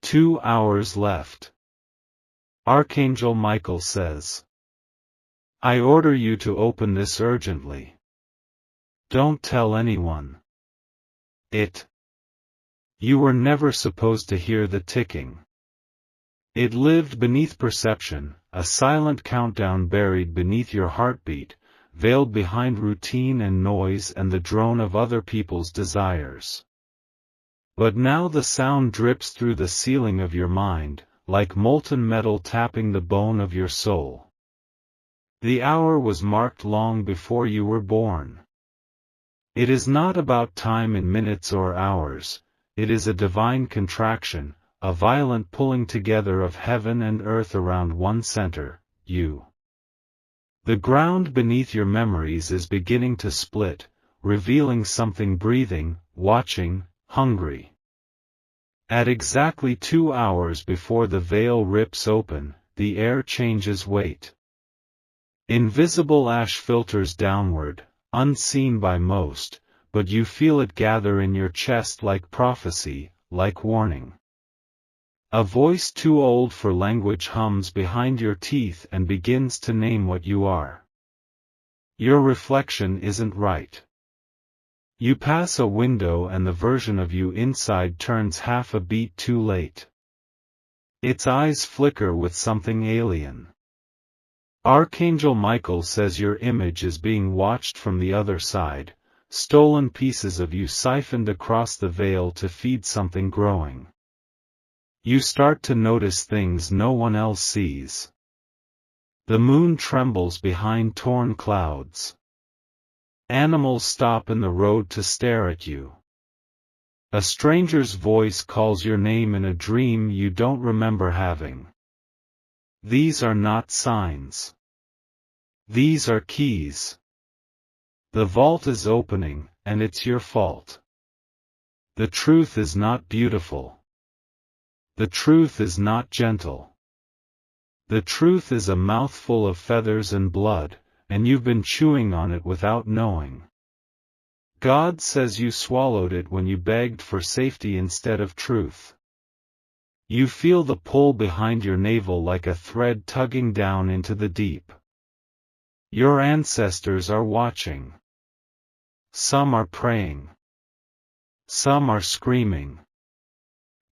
2 hours left. Archangel Michael says, I order you to open this urgently. Don't tell anyone. You were never supposed to hear the ticking. It lived beneath perception, a silent countdown buried beneath your heartbeat, veiled behind routine and noise and the drone of other people's desires. But now the sound drips through the ceiling of your mind, like molten metal tapping the bone of your soul. The hour was marked long before you were born. It is not about time in minutes or hours, it is a divine contraction, a violent pulling together of heaven and earth around one center, you. The ground beneath your memories is beginning to split, revealing something breathing, watching, hungry. At exactly 2 hours before the veil rips open, the air changes weight. Invisible ash filters downward, unseen by most, but you feel it gather in your chest like prophecy, like warning. A voice too old for language hums behind your teeth and begins to name what you are. Your reflection isn't right. You pass a window and the version of you inside turns half a beat too late. Its eyes flicker with something alien. Archangel Michael says your image is being watched from the other side, stolen pieces of you siphoned across the veil to feed something growing. You start to notice things no one else sees. The moon trembles behind torn clouds. Animals stop in the road to stare at you. A stranger's voice calls your name in a dream you don't remember having. These are not signs. These are keys. The vault is opening, and it's your fault. The truth is not beautiful. The truth is not gentle. The truth is a mouthful of feathers and blood, and you've been chewing on it without knowing. God says you swallowed it when you begged for safety instead of truth. You feel the pull behind your navel like a thread tugging down into the deep. Your ancestors are watching. Some are praying. Some are screaming.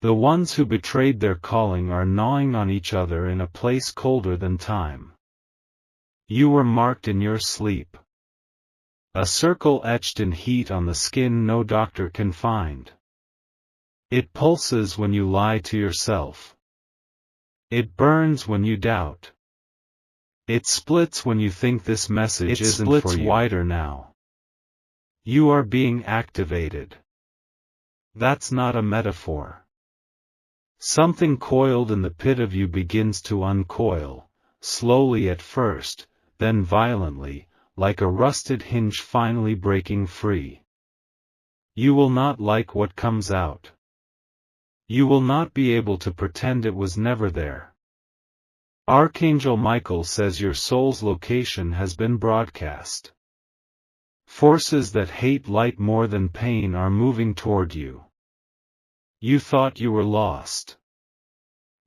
The ones who betrayed their calling are gnawing on each other in a place colder than time. You were marked in your sleep. A circle etched in heat on the skin no doctor can find. It pulses when you lie to yourself. It burns when you doubt. It splits when you think this message isn't for you. It splits wider now. You are being activated. That's not a metaphor. Something coiled in the pit of you begins to uncoil, slowly at first, then violently, like a rusted hinge finally breaking free. You will not like what comes out. You will not be able to pretend it was never there. Archangel Michael says your soul's location has been broadcast. Forces that hate light more than pain are moving toward you. You thought you were lost.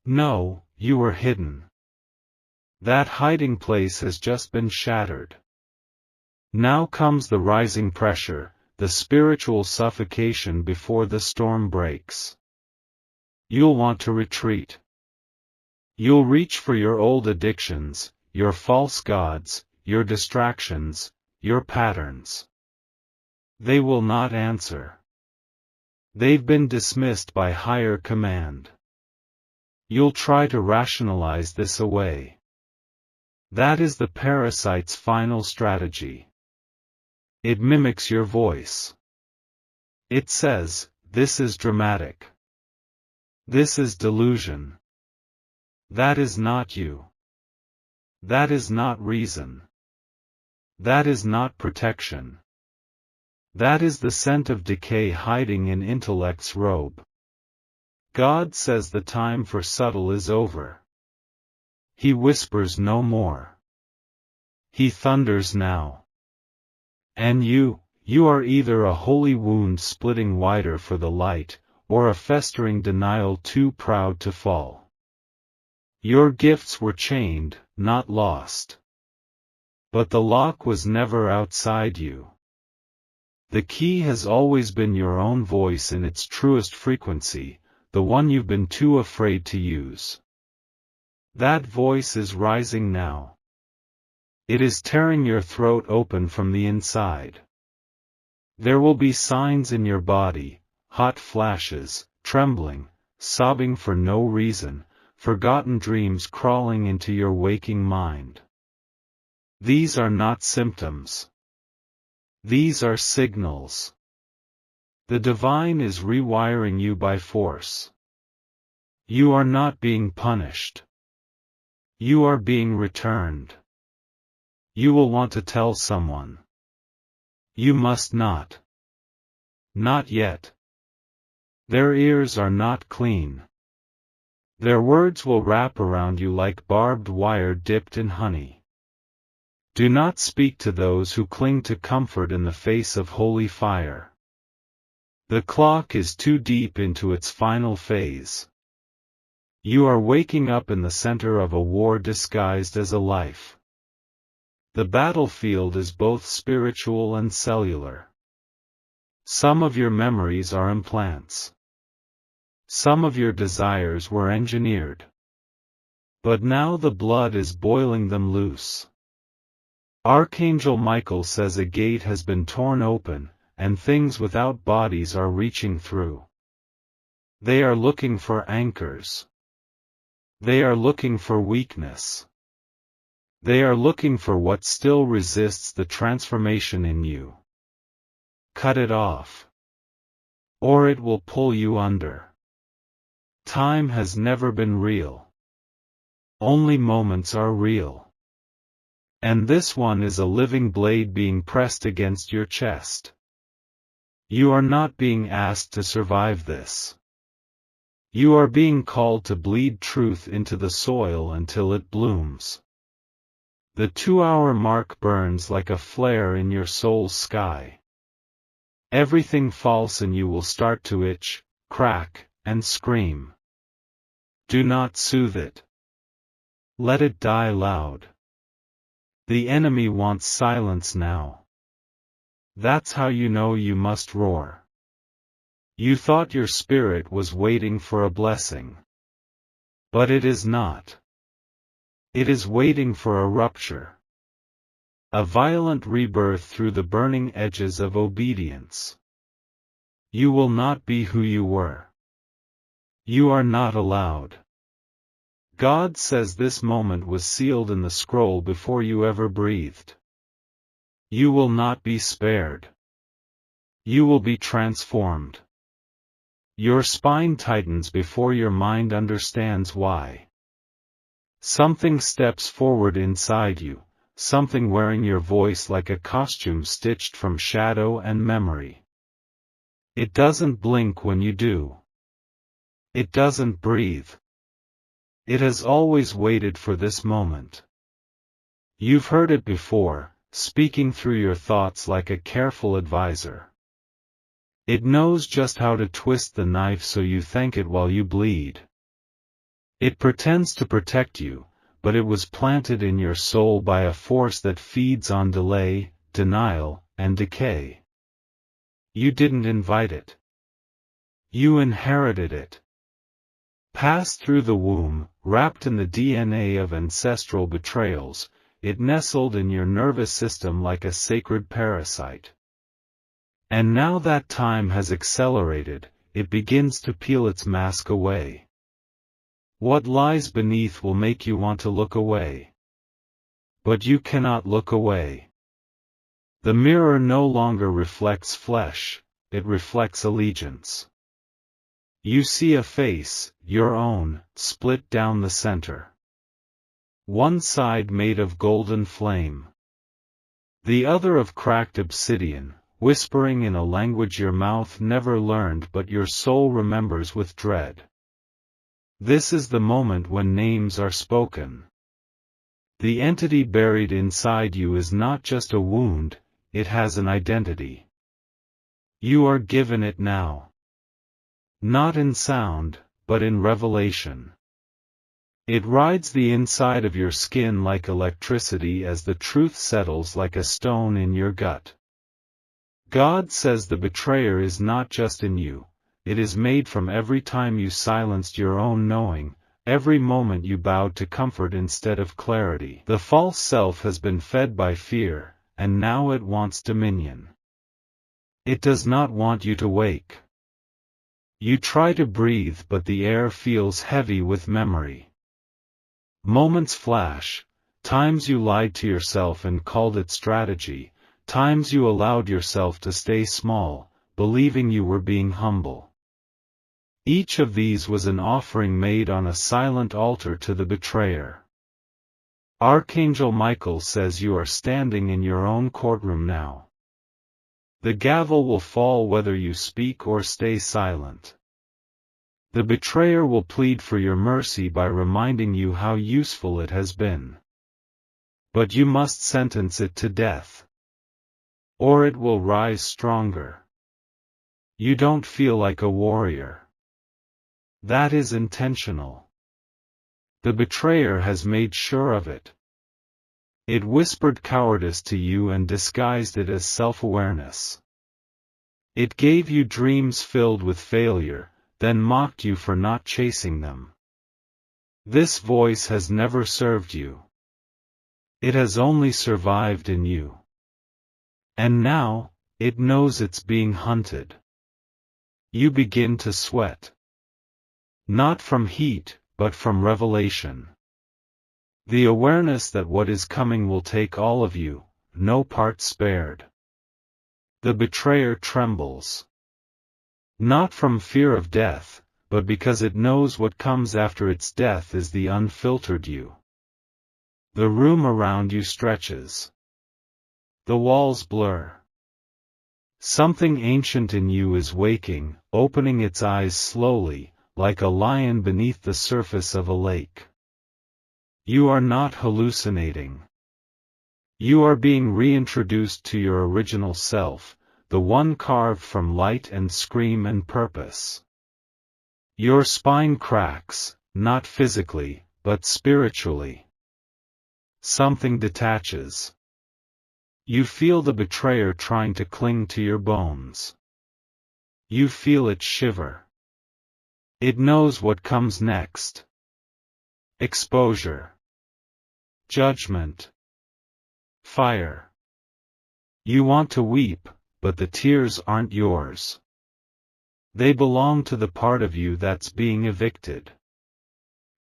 No, you were hidden. That hiding place has just been shattered. Now comes the rising pressure, the spiritual suffocation before the storm breaks. You'll want to retreat. You'll reach for your old addictions, your false gods, your distractions, your patterns. They will not answer. They've been dismissed by higher command. You'll try to rationalize this away. That is the parasite's final strategy. It mimics your voice. It says, "This is dramatic. This is delusion. That is not you. That is not reason. That is not protection. That is the scent of decay hiding in intellect's robe." God says the time for subtle is over. He whispers no more. He thunders now. And you are either a holy wound splitting wider for the light, or a festering denial too proud to fall. Your gifts were chained, not lost. But the lock was never outside you. The key has always been your own voice in its truest frequency, the one you've been too afraid to use. That voice is rising now. It is tearing your throat open from the inside. There will be signs in your body, hot flashes, trembling, sobbing for no reason, forgotten dreams crawling into your waking mind. These are not symptoms. These are signals. The divine is rewiring you by force. You are not being punished. You are being returned. You will want to tell someone. You must not. Not yet. Their ears are not clean. Their words will wrap around you like barbed wire dipped in honey. Do not speak to those who cling to comfort in the face of holy fire. The clock is too deep into its final phase. You are waking up in the center of a war disguised as a life. The battlefield is both spiritual and cellular. Some of your memories are implants. Some of your desires were engineered. But now the blood is boiling them loose. Archangel Michael says a gate has been torn open, and things without bodies are reaching through. They are looking for anchors. They are looking for weakness. They are looking for what still resists the transformation in you. Cut it off. Or it will pull you under. Time has never been real. Only moments are real. And this one is a living blade being pressed against your chest. You are not being asked to survive this. You are being called to bleed truth into the soil until it blooms. The 2-hour mark burns like a flare in your soul's sky. Everything false in you will start to itch, crack, and scream. Do not soothe it. Let it die loud. The enemy wants silence now. That's how you know you must roar. You thought your spirit was waiting for a blessing. But it is not. It is waiting for a rupture. A violent rebirth through the burning edges of obedience. You will not be who you were. You are not allowed. God says this moment was sealed in the scroll before you ever breathed. You will not be spared. You will be transformed. Your spine tightens before your mind understands why. Something steps forward inside you, something wearing your voice like a costume stitched from shadow and memory. It doesn't blink when you do. It doesn't breathe. It has always waited for this moment. You've heard it before, speaking through your thoughts like a careful advisor. It knows just how to twist the knife so you thank it while you bleed. It pretends to protect you, but it was planted in your soul by a force that feeds on delay, denial, and decay. You didn't invite it. You inherited it. Passed through the womb, wrapped in the DNA of ancestral betrayals, it nestled in your nervous system like a sacred parasite. And now that time has accelerated, it begins to peel its mask away. What lies beneath will make you want to look away. But you cannot look away. The mirror no longer reflects flesh, it reflects allegiance. You see a face, your own, split down the center. One side made of golden flame. The other of cracked obsidian, whispering in a language your mouth never learned but your soul remembers with dread. This is the moment when names are spoken. The entity buried inside you is not just a wound, it has an identity. You are given it now. Not in sound, but in revelation. It rides the inside of your skin like electricity as the truth settles like a stone in your gut. God says the betrayer is not just in you, it is made from every time you silenced your own knowing, every moment you bowed to comfort instead of clarity. The false self has been fed by fear, and now it wants dominion. It does not want you to wake. You try to breathe, but the air feels heavy with memory. Moments flash, times you lied to yourself and called it strategy, times you allowed yourself to stay small, believing you were being humble. Each of these was an offering made on a silent altar to the betrayer. Archangel Michael says you are standing in your own courtroom now. The gavel will fall whether you speak or stay silent. The betrayer will plead for your mercy by reminding you how useful it has been. But you must sentence it to death, or it will rise stronger. You don't feel like a warrior. That is intentional. The betrayer has made sure of it. It whispered cowardice to you and disguised it as self-awareness. It gave you dreams filled with failure, then mocked you for not chasing them. This voice has never served you. It has only survived in you. And now, it knows it's being hunted. You begin to sweat. Not from heat, but from revelation. The awareness that what is coming will take all of you, no part spared. The betrayer trembles. Not from fear of death, but because it knows what comes after its death is the unfiltered you. The room around you stretches. The walls blur. Something ancient in you is waking, opening its eyes slowly, like a lion beneath the surface of a lake. You are not hallucinating. You are being reintroduced to your original self, the one carved from light and scream and purpose. Your spine cracks, not physically, but spiritually. Something detaches. You feel the betrayer trying to cling to your bones. You feel it shiver. It knows what comes next. Exposure. Judgment. Fire. You want to weep, but the tears aren't yours. They belong to the part of you that's being evicted.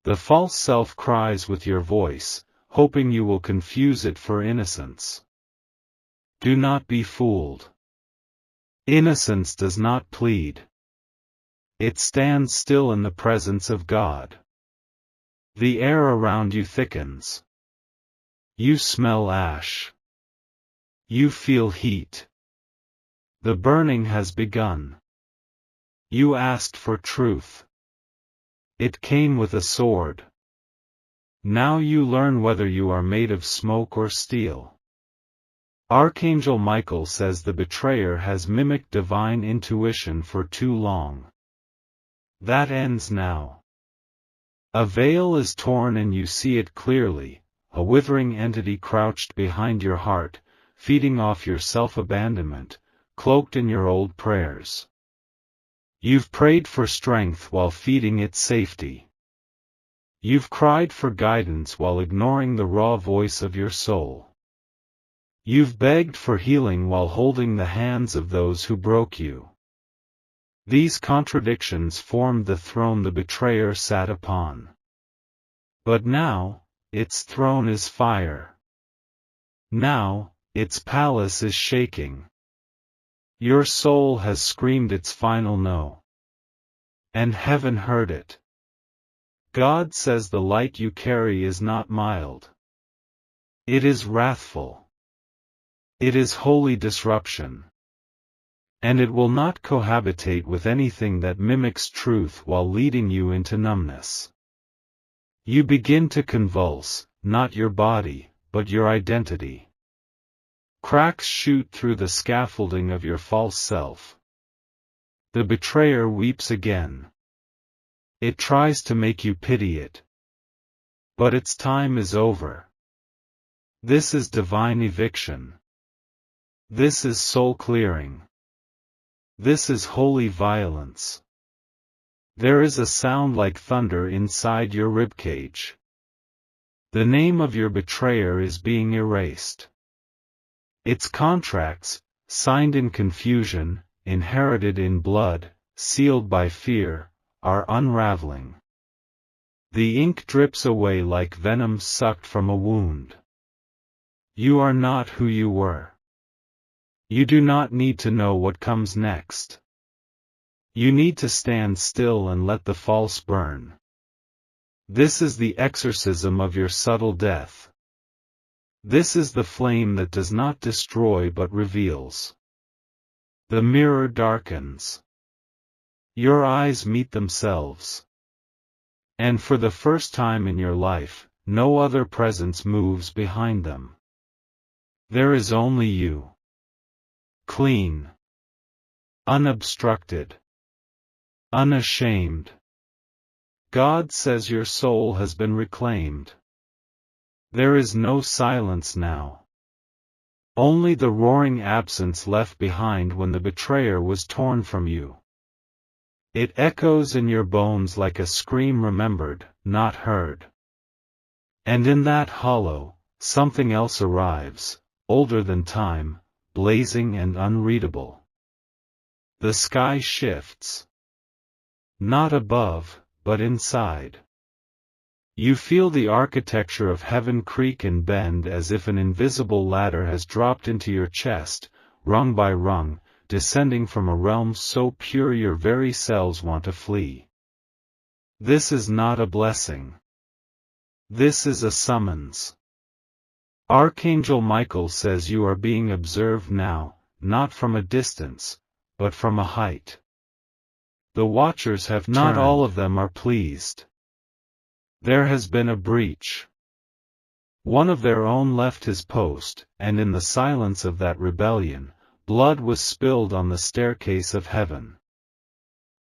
The false self cries with your voice, hoping you will confuse it for innocence. Do not be fooled. Innocence does not plead. It stands still in the presence of God. The air around you thickens. You smell ash. You feel heat. The burning has begun. You asked for truth. It came with a sword. Now you learn whether you are made of smoke or steel. Archangel Michael says the betrayer has mimicked divine intuition for too long. That ends now. A veil is torn and you see it clearly, a withering entity crouched behind your heart, feeding off your self-abandonment, cloaked in your old prayers. You've prayed for strength while feeding it safety. You've cried for guidance while ignoring the raw voice of your soul. You've begged for healing while holding the hands of those who broke you. These contradictions formed the throne the betrayer sat upon. But now, its throne is fire. Now, its palace is shaking. Your soul has screamed its final no. And heaven heard it. God says the light you carry is not mild. It is wrathful. It is holy disruption. And it will not cohabitate with anything that mimics truth while leading you into numbness. You begin to convulse, not your body, but your identity. Cracks shoot through the scaffolding of your false self. The betrayer weeps again. It tries to make you pity it. But its time is over. This is divine eviction. This is soul clearing. This is holy violence. There is a sound like thunder inside your ribcage. The name of your betrayer is being erased. Its contracts, signed in confusion, inherited in blood, sealed by fear, are unraveling. The ink drips away like venom sucked from a wound. You are not who you were. You do not need to know what comes next. You need to stand still and let the false burn. This is the exorcism of your subtle death. This is the flame that does not destroy but reveals. The mirror darkens. Your eyes meet themselves. And for the first time in your life, no other presence moves behind them. There is only you. Clean. Unobstructed. Unashamed. God says your soul has been reclaimed. There is no silence now. Only the roaring absence left behind when the betrayer was torn from you. It echoes in your bones like a scream remembered, not heard. And in that hollow, something else arrives, older than time, blazing and unreadable. The sky shifts. Not above, but inside. You feel the architecture of heaven creak and bend as if an invisible ladder has dropped into your chest, rung by rung, descending from a realm so pure your very cells want to flee. This is not a blessing. This is a summons. Archangel Michael says you are being observed now, not from a distance, but from a height. The watchers have turned. Not all of them are pleased. There has been a breach. One of their own left his post, and in the silence of that rebellion, blood was spilled on the staircase of heaven.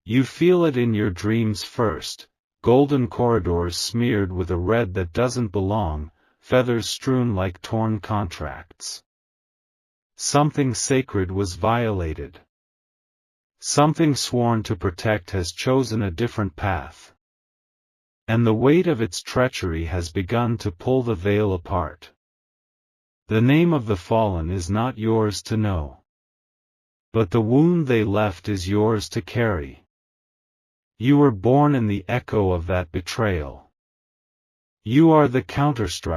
You feel it in your dreams first, golden corridors smeared with a red that doesn't belong, feathers strewn like torn contracts. Something sacred was violated. Something sworn to protect has chosen a different path. And the weight of its treachery has begun to pull the veil apart. The name of the fallen is not yours to know. But the wound they left is yours to carry. You were born in the echo of that betrayal. You are the counterstrike.